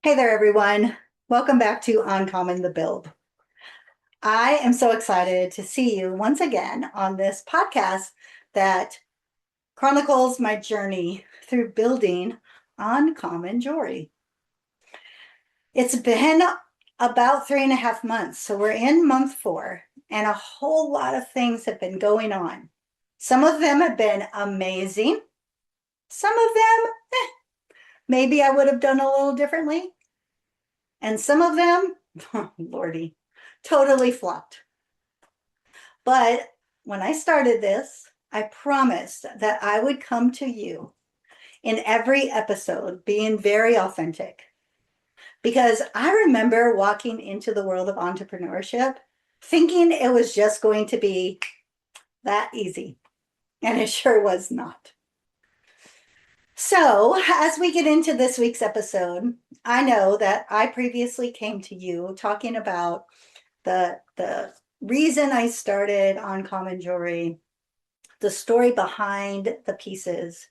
Hey there, everyone. Welcome back to Uncommon the Build. I am so excited to see you once again on this podcast that chronicles my journey through building uncommon jewelry. It's been about 3.5 months, so we're in month 4, and a whole lot of things have been going on. Some of them have been amazing. Some of them, maybe I would have done a little differently. And some of them, oh, Lordy, totally flopped. But when I started this, I promised that I would come to you in every episode being very authentic. Because I remember walking into the world of entrepreneurship thinking it was just going to be that easy. And it sure was not. So, as we get into this week's episode, I know that I previously came to you talking about the reason I started Uncommon Jewelry, the story behind the pieces,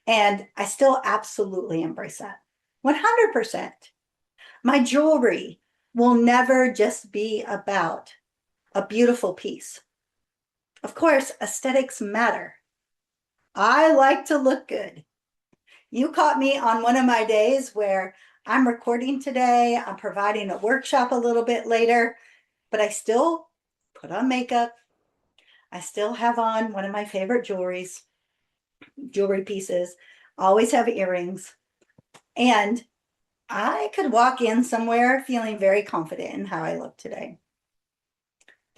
and I still absolutely embrace that. 100%. My jewelry will never just be about a beautiful piece. Of course, aesthetics matter. I like to look good. You caught me on one of my days where I'm recording today, I'm providing a workshop a little bit later, but I still put on makeup. I still have on one of my favorite jewelry pieces, always have earrings. And I could walk in somewhere feeling very confident in how I look today.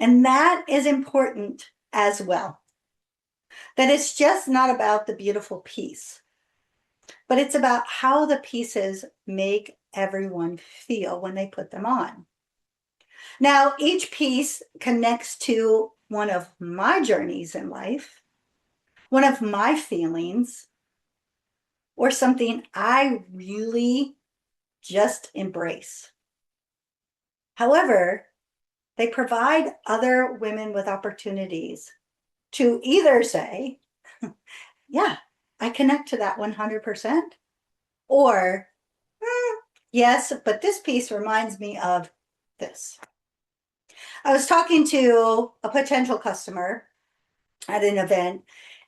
And that is important as well. That it's just not about the beautiful piece, but it's about how the pieces make everyone feel when they put them on. Now, each piece connects to one of my journeys in life, one of my feelings, or something I really just embrace. However, they provide other women with opportunities to either say, yeah, I connect to that 100%, or yes, but this piece reminds me of this. I was talking to a potential customer at an event,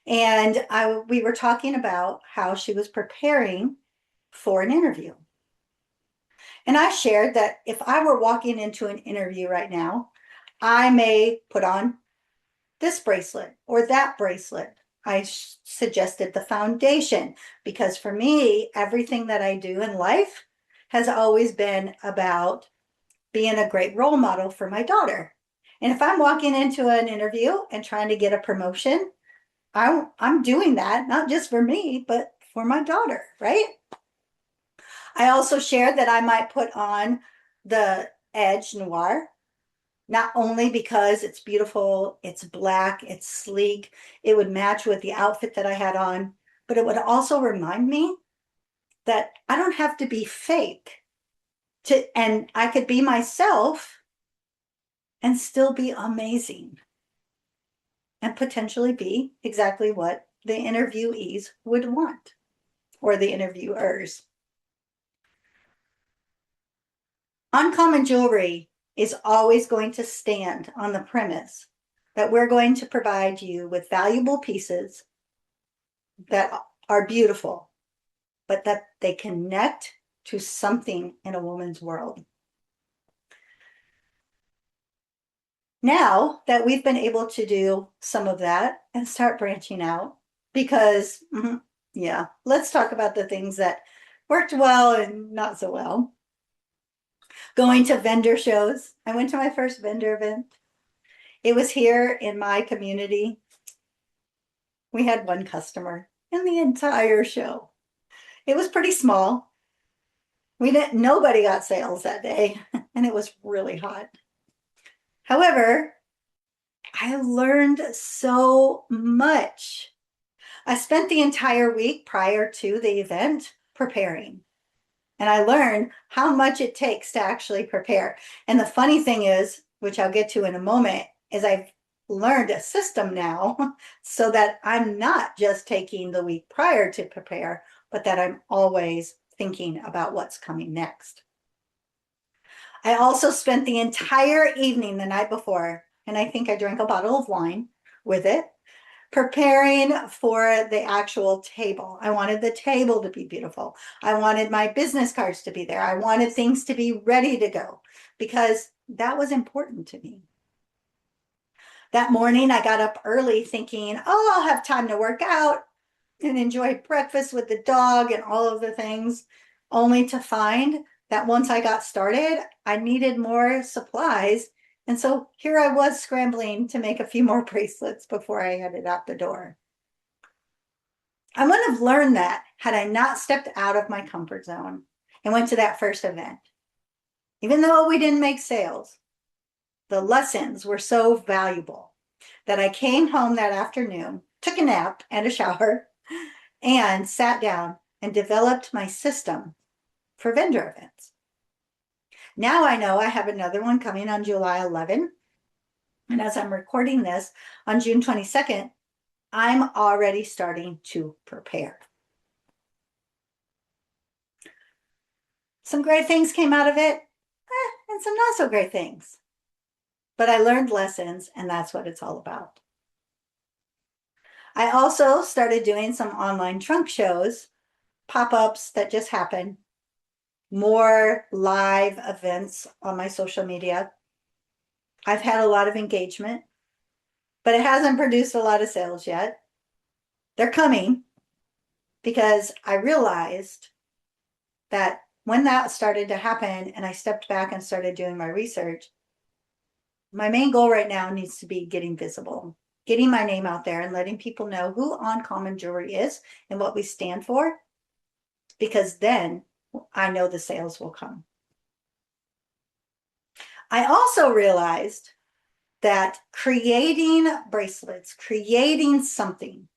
and we were talking about how she was preparing for an interview. And I shared that if I were walking into an interview right now, I may put on this bracelet or that bracelet. I suggested the foundation because for me, everything that I do in life has always been about being a great role model for my daughter. And if I'm walking into an interview and trying to get a promotion, I'm doing that not just for me, but for my daughter, right? I also shared that I might put on the Edge Noir, not only because it's beautiful, it's black, it's sleek, it would match with the outfit that I had on, but it would also remind me that I don't have to be fake and I could be myself and still be amazing and potentially be exactly what the interviewees would want or the interviewers. Uncommon Jewelry is always going to stand on the premise that we're going to provide you with valuable pieces that are beautiful, but that they connect to something in a woman's world. Now that we've been able to do some of that and start branching out, because, yeah, let's talk about the things that worked well and not so well. Going to vendor shows. I went to my first vendor event. It was here in my community. We had one customer in the entire show. It was pretty small. Nobody got sales that day, and it was really hot. However, I learned so much. I spent the entire week prior to the event preparing. And I learned how much it takes to actually prepare. And the funny thing is, which I'll get to in a moment, is I've learned a system now so that I'm not just taking the week prior to prepare, but that I'm always thinking about what's coming next. I also spent the entire evening the night before, and I think I drank a bottle of wine with it, preparing for the actual table. I wanted the table to be beautiful. I wanted my business cards to be there. I wanted things to be ready to go because that was important to me. That morning, I got up early thinking, oh, I'll have time to work out and enjoy breakfast with the dog and all of the things, only to find that once I got started, I needed more supplies. And so here I was scrambling to make a few more bracelets before I headed out the door. I wouldn't have learned that had I not stepped out of my comfort zone and went to that first event. Even though we didn't make sales, the lessons were so valuable that I came home that afternoon, took a nap and a shower, and sat down and developed my system for vendor events. Now I know I have another one coming on July 11. And as I'm recording this on June 22nd, I'm already starting to prepare. Some great things came out of it, and some not so great things. But I learned lessons, and that's what it's all about. I also started doing some online trunk shows, pop-ups that just happen, more live events on my social media. I've had a lot of engagement, but it hasn't produced a lot of sales yet. They're coming because I realized that when that started to happen and I stepped back and started doing my research, my main goal right now needs to be getting visible, getting my name out there and letting people know who Uncommon Jewelry is and what we stand for, because then I know the sales will come. I also realized that creating bracelets, creating something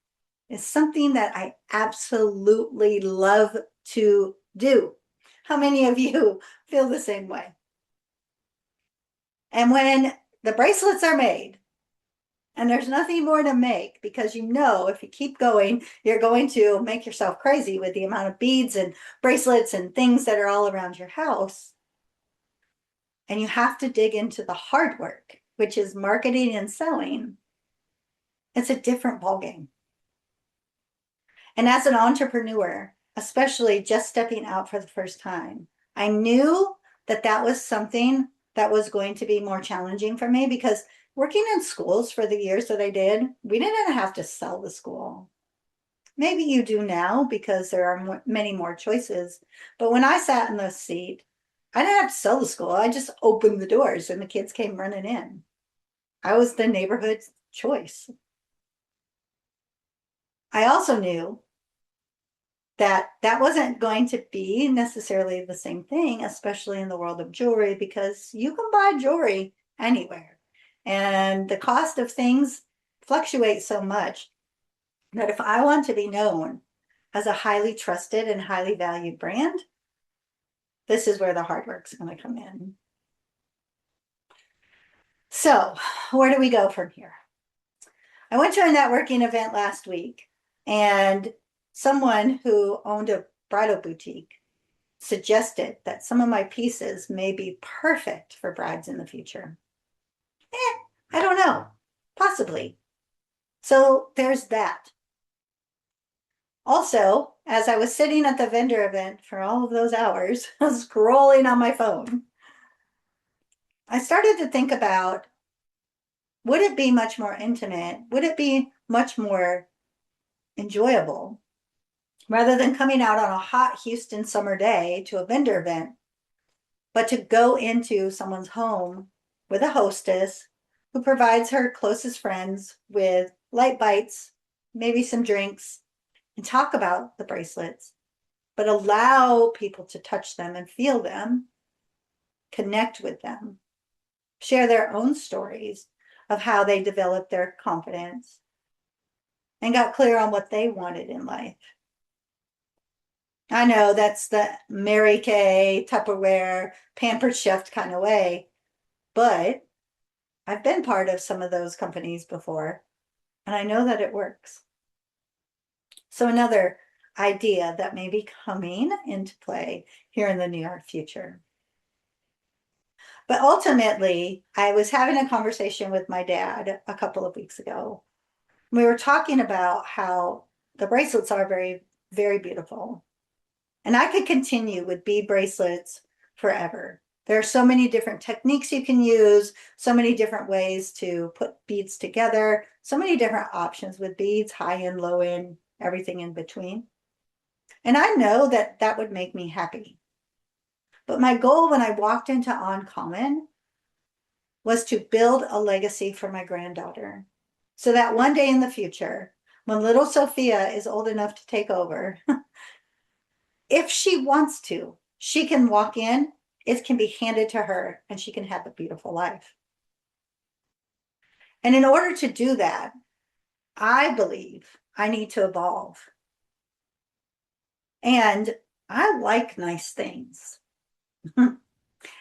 is something that I absolutely love to do. How many of you feel the same way? And when the bracelets are made, and there's nothing more to make, because you know if you keep going, you're going to make yourself crazy with the amount of beads and bracelets and things that are all around your house. And you have to dig into the hard work, which is marketing and selling. It's a different ballgame. And as an entrepreneur, especially just stepping out for the first time, I knew that that was something that was going to be more challenging for me, because working in schools for the years that I did, we didn't have to sell the school. Maybe you do now because there are many more choices. But when I sat in the seat, I didn't have to sell the school. I just opened the doors and the kids came running in. I was the neighborhood choice. I also knew that that wasn't going to be necessarily the same thing, especially in the world of jewelry, because you can buy jewelry anywhere. And the cost of things fluctuates so much that if I want to be known as a highly trusted and highly valued brand, this is where the hard work's going to come in. So where do we go from here? I went to a networking event last week, and someone who owned a bridal boutique suggested that some of my pieces may be perfect for brides in the future. I don't know, possibly. So there's that. Also, as I was sitting at the vendor event for all of those hours, scrolling on my phone, I started to think about, would it be much more intimate? Would it be much more enjoyable, rather than coming out on a hot Houston summer day to a vendor event, but to go into someone's home with a hostess who provides her closest friends with light bites, maybe some drinks, and talk about the bracelets, but allow people to touch them and feel them, connect with them, share their own stories of how they developed their confidence and got clear on what they wanted in life. I know that's the Mary Kay, Tupperware, Pampered Chef kind of way, but I've been part of some of those companies before, and I know that it works. So another idea that may be coming into play here in the near future. But ultimately, I was having a conversation with my dad a couple of weeks ago. We were talking about how the bracelets are very, very beautiful. And I could continue with bead bracelets forever. There are so many different techniques you can use, so many different ways to put beads together, so many different options with beads, high end, low end, everything in between. And I know that that would make me happy. But my goal when I walked into Uncommon was to build a legacy for my granddaughter so that one day in the future, when little Sophia is old enough to take over, if she wants to, she can walk in, it can be handed to her, and she can have a beautiful life. And in order to do that, I believe I need to evolve. And I like nice things.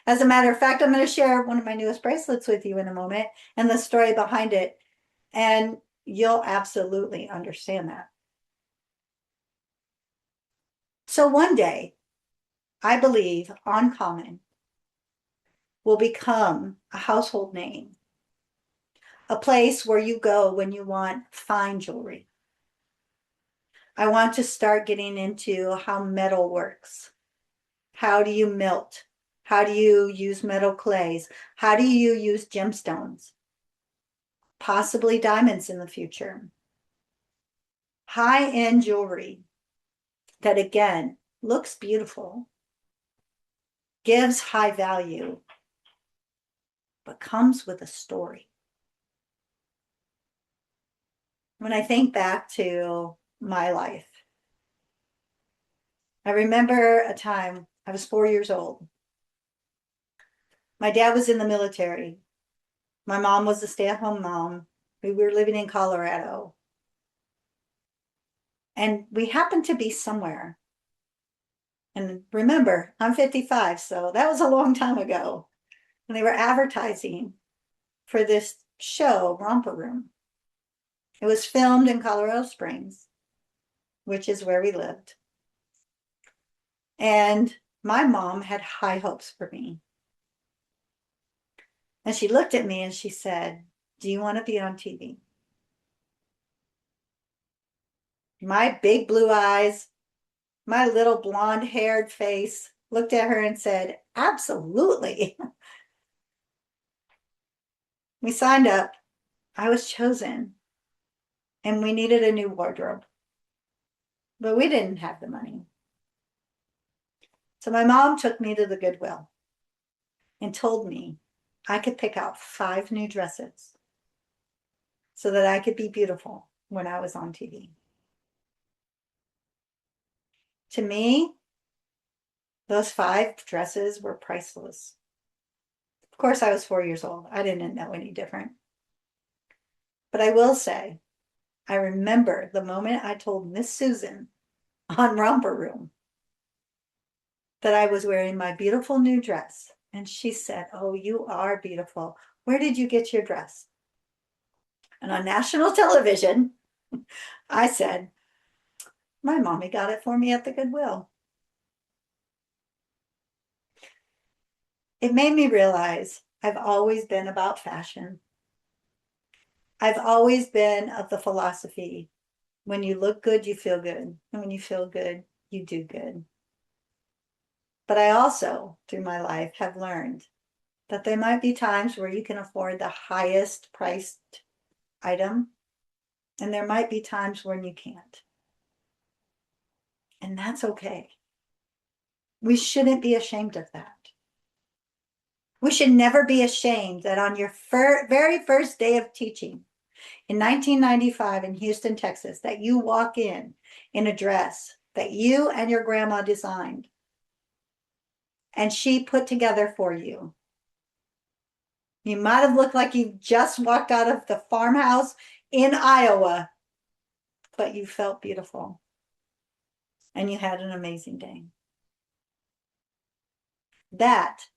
As a matter of fact, I'm going to share one of my newest bracelets with you in a moment and the story behind it. And you'll absolutely understand that. So one day, I believe Uncommon will become a household name, a place where you go when you want fine jewelry. I want to start getting into how metal works. How do you melt? How do you use metal clays? How do you use gemstones? Possibly diamonds in the future. High-end jewelry that, again, looks beautiful, gives high value, but comes with a story. When I think back to my life, I remember a time I was 4 years old. My dad was in the military. My mom was a stay-at-home mom. We were living in Colorado. And we happened to be somewhere. And remember, I'm 55, so that was a long time ago. And they were advertising for this show, Romper Room. It was filmed in Colorado Springs, which is where we lived. And my mom had high hopes for me. And she looked at me and she said, "Do you want to be on TV?" My big blue eyes, my little blonde haired face looked at her and said, "Absolutely." We signed up. I was chosen. And we needed a new wardrobe. But we didn't have the money. So my mom took me to the Goodwill and told me I could pick out 5 new dresses so that I could be beautiful when I was on TV. To me, those 5 dresses were priceless. Of course, I was 4 years old. I didn't know any different. But I will say, I remember the moment I told Miss Susan on Romper Room that I was wearing my beautiful new dress. And she said, "Oh, you are beautiful. Where did you get your dress?" And on national television, I said, "My mommy got it for me at the Goodwill." It made me realize I've always been about fashion. I've always been of the philosophy, when you look good, you feel good. And when you feel good, you do good. But I also, through my life, have learned that there might be times where you can afford the highest priced item, and there might be times when you can't. And that's okay. We shouldn't be ashamed of that. We should never be ashamed that on your very first day of teaching in 1995 in Houston, Texas, that you walk in a dress that you and your grandma designed and she put together for you. You might have looked like you just walked out of the farmhouse in Iowa, but you felt beautiful and you had an amazing day. That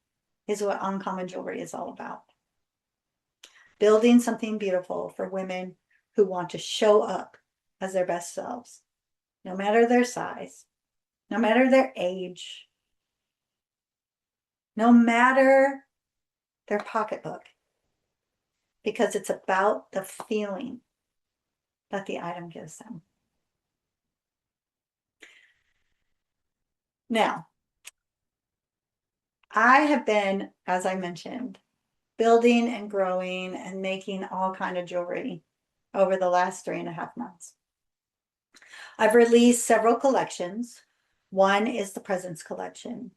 is what Uncommon Jewelry is all about. Building something beautiful for women who want to show up as their best selves, no matter their size, no matter their age, no matter their pocketbook, because it's about the feeling that the item gives them. Now, I have been, as I mentioned, building and growing and making all kind of jewelry over the last 3.5 months. I've released several collections. One is the Presence Collection.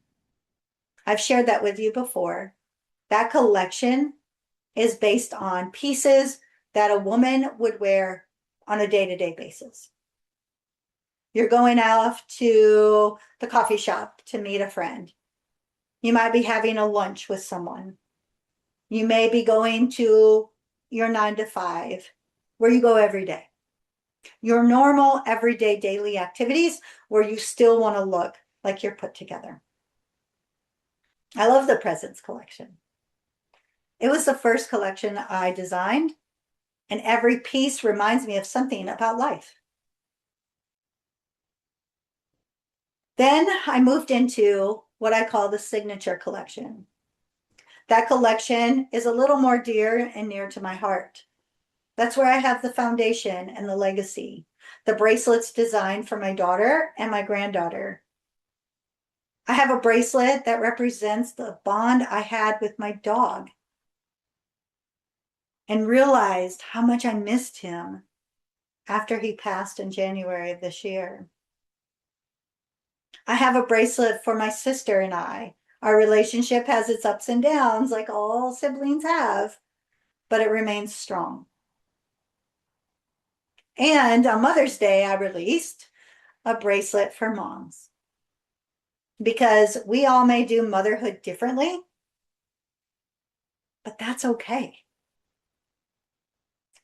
I've shared that with you before. That collection is based on pieces that a woman would wear on a day-to-day basis. You're going out to the coffee shop to meet a friend. You might be having a lunch with someone. You may be going to your 9 to 5, where you go every day. Your normal, everyday, daily activities where you still want to look like you're put together. I love the Presence Collection. It was the first collection I designed, and every piece reminds me of something about life. Then I moved into what I call the Signature Collection. That collection is a little more dear and near to my heart. That's where I have the foundation and the legacy, the bracelets designed for my daughter and my granddaughter. I have a bracelet that represents the bond I had with my dog, and realized how much I missed him after he passed in January of this year. I have a bracelet for my sister and I. Our relationship has its ups and downs, like all siblings have, but it remains strong. And on Mother's Day, I released a bracelet for moms, because we all may do motherhood differently, but that's okay.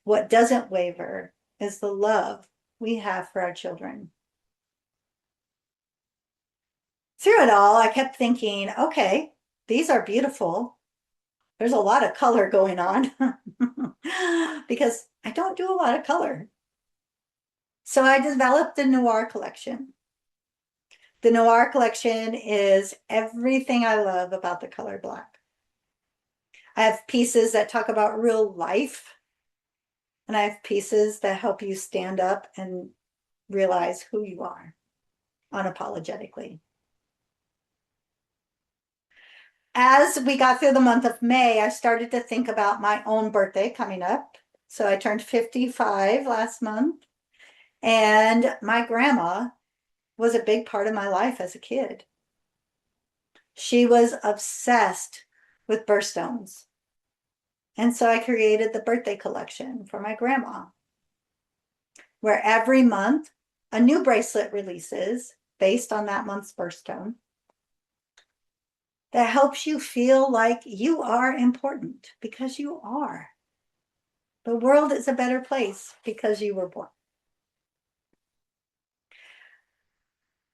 What doesn't waver is the love we have for our children. Through it all, I kept thinking, okay, these are beautiful. There's a lot of color going on because I don't do a lot of color. So I developed the Noir Collection. The Noir Collection is everything I love about the color black. I have pieces that talk about real life, and I have pieces that help you stand up and realize who you are unapologetically. As we got through the month of May, I started to think about my own birthday coming up. So I turned 55 last month, and my grandma was a big part of my life as a kid. She was obsessed with birthstones. And so I created the birthday collection for my grandma, where every month a new bracelet releases based on that month's birthstone, that helps you feel like you are important, because you are. The world is a better place because you were born.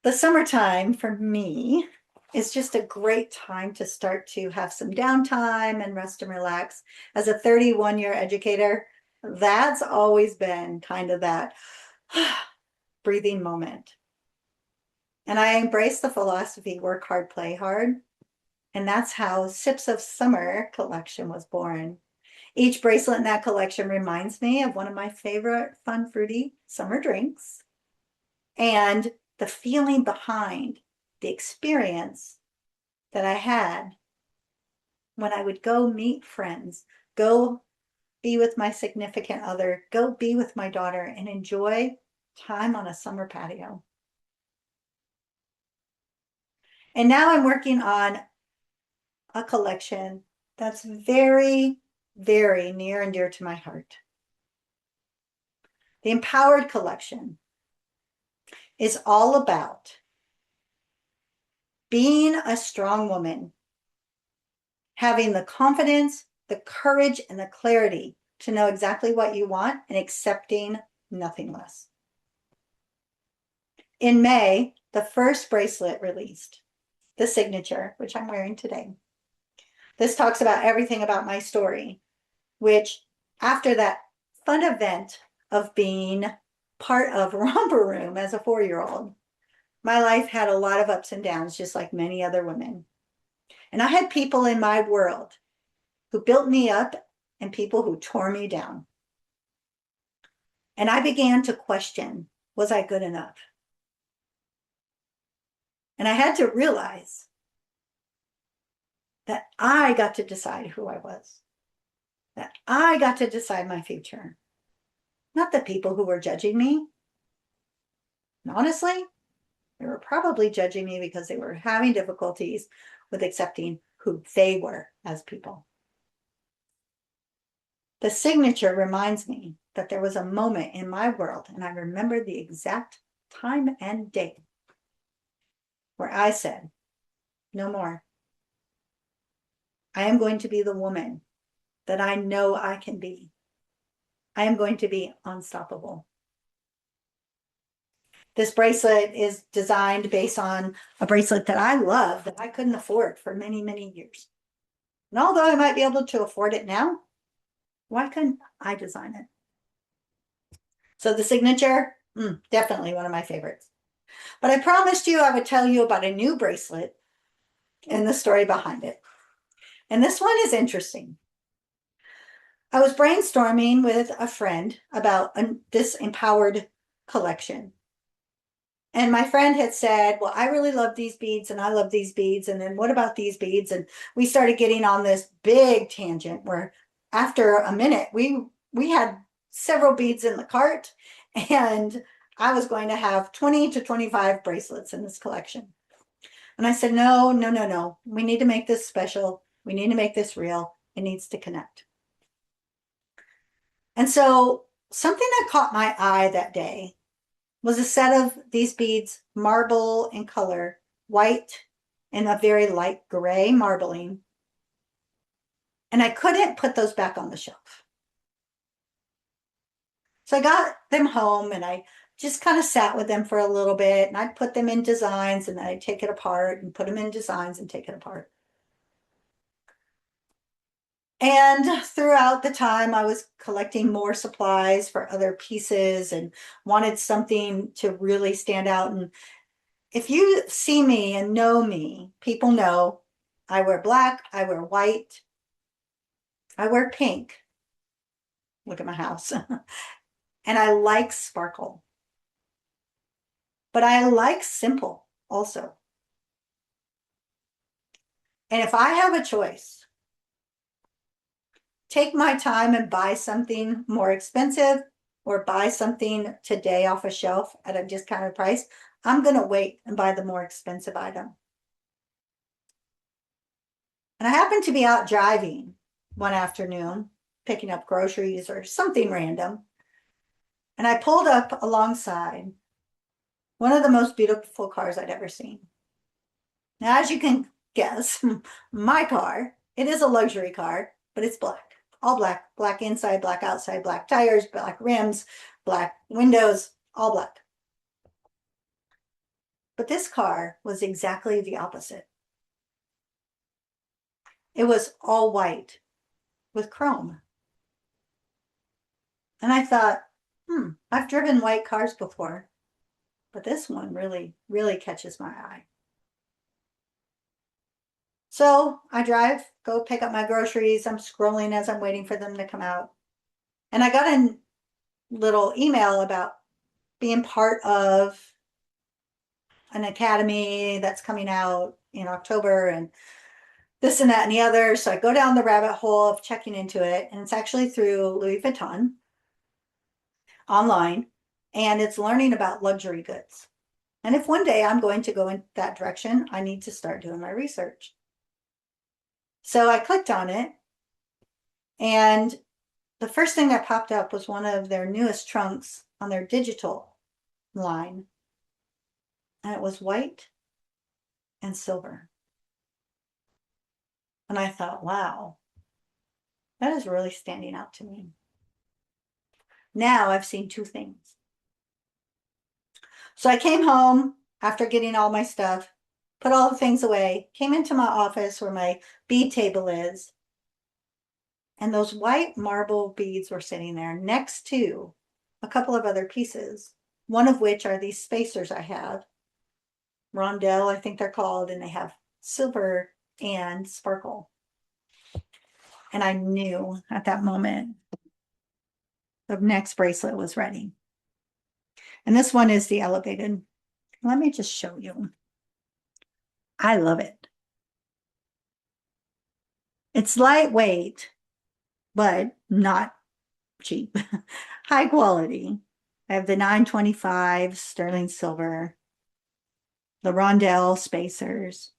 The summertime for me is just a great time to start to have some downtime and rest and relax. As a 31-year educator, that's always been kind of that breathing moment. And I embrace the philosophy, work hard, play hard. And that's how Sips of Summer collection was born. Each bracelet in that collection reminds me of one of my favorite fun, fruity summer drinks, and the feeling behind the experience that I had when I would go meet friends, go be with my significant other, go be with my daughter, and enjoy time on a summer patio. And now I'm working on a collection that's very, very near and dear to my heart. The Empowered Collection is all about being a strong woman, having the confidence, the courage, and the clarity to know exactly what you want and accepting nothing less. In May, the first bracelet released, the Signature, which I'm wearing today. This talks about everything about my story, which after that fun event of being part of Romper Room as a 4-year-old, my life had a lot of ups and downs, just like many other women. And I had people in my world who built me up and people who tore me down. And I began to question, was I good enough? And I had to realize that I got to decide who I was, that I got to decide my future, not the people who were judging me. And honestly, they were probably judging me because they were having difficulties with accepting who they were as people. The signature reminds me that there was a moment in my world, and I remember the exact time and date, where I said, no more. I am going to be the woman that I know I can be. I am going to be unstoppable. This bracelet is designed based on a bracelet that I love that I couldn't afford for many, many years. And although I might be able to afford it now, why couldn't I design it? So the signature, definitely one of my favorites. But I promised you I would tell you about a new bracelet and the story behind it. And this one is interesting. I was brainstorming with a friend about this empowered collection. And my friend had said, well, I really love these beads and I love these beads. And then what about these beads? And we started getting on this big tangent where after a minute, we had several beads in the cart and I was going to have 20 to 25 bracelets in this collection. And I said, no, no, no, no. We need to make this special. We need to make this real. It needs to connect. And so something that caught my eye that day was a set of these beads, marble in color, white and a very light gray marbling. And I couldn't put those back on the shelf. So I got them home and I just kind of sat with them for a little bit and I'd put them in designs and then I'd take it apart and put them in designs and take it apart. And throughout the time, I was collecting more supplies for other pieces and wanted something to really stand out. And if you see me and know me, people know I wear black, I wear white, I wear pink. Look at my house. And I like sparkle. But I like simple also. And if I have a choice, take my time and buy something more expensive or buy something today off a shelf at a discounted price, I'm going to wait and buy the more expensive item. And I happened to be out driving one afternoon, picking up groceries or something random. And I pulled up alongside one of the most beautiful cars I'd ever seen. Now, as you can guess, my car, it is a luxury car, but it's black. All black, black inside, black outside, black tires, black rims, black windows, all black. But this car was exactly the opposite. It was all white with chrome. And I thought, I've driven white cars before, but this one really, really catches my eye. So I drive, go pick up my groceries. I'm scrolling as I'm waiting for them to come out. And I got a little email about being part of an academy that's coming out in October and this and that and the other. So I go down the rabbit hole of checking into it. And it's actually through Louis Vuitton online. And it's learning about luxury goods. And if one day I'm going to go in that direction, I need to start doing my research. So I clicked on it. And the first thing that popped up was one of their newest trunks on their digital line. And it was white and silver. And I thought, wow, that is really standing out to me. Now I've seen two things. So I came home after getting all my stuff, put all the things away, came into my office where my bead table is. And those white marble beads were sitting there next to a couple of other pieces, one of which are these spacers I have. Rondelle, I think they're called, and they have silver and sparkle. And I knew at that moment the next bracelet was ready. And this one is the elevated. Let me just show you. I love it. It's lightweight, but not cheap. High quality. I have the 925 sterling silver, the rondelle spacers,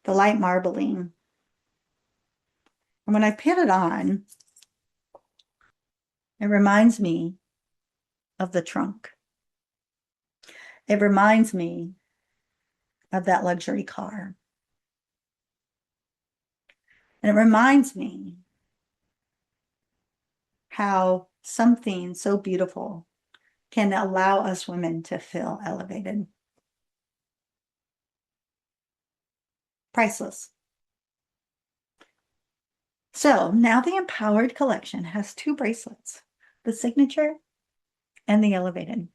the light marbling. And when I put it on, it reminds me of the trunk. It reminds me of that luxury car. And it reminds me how something so beautiful can allow us women to feel elevated. Priceless. So now the Empowered collection has 2 bracelets, the signature and the elevated.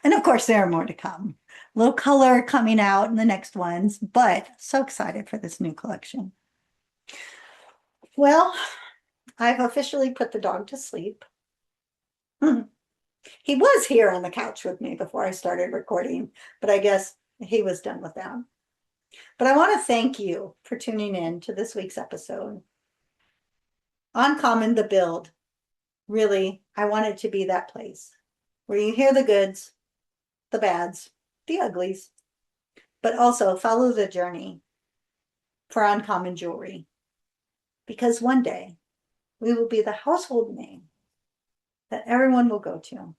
And of course, there are more to come. A little color coming out in the next ones, but so excited for this new collection. Well, I've officially put the dog to sleep. He was here on the couch with me before I started recording, but I guess he was done with that. But I want to thank you for tuning in to this week's episode. Uncommon the Build. Really, I want it to be that place where you hear the goods, the bads, the uglies, but also follow the journey for uncommon jewelry. Because one day we will be the household name that everyone will go to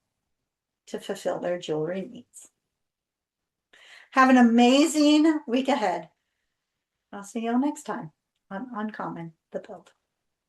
fulfill their jewelry needs. Have an amazing week ahead. I'll see you all next time on Uncommon the Build.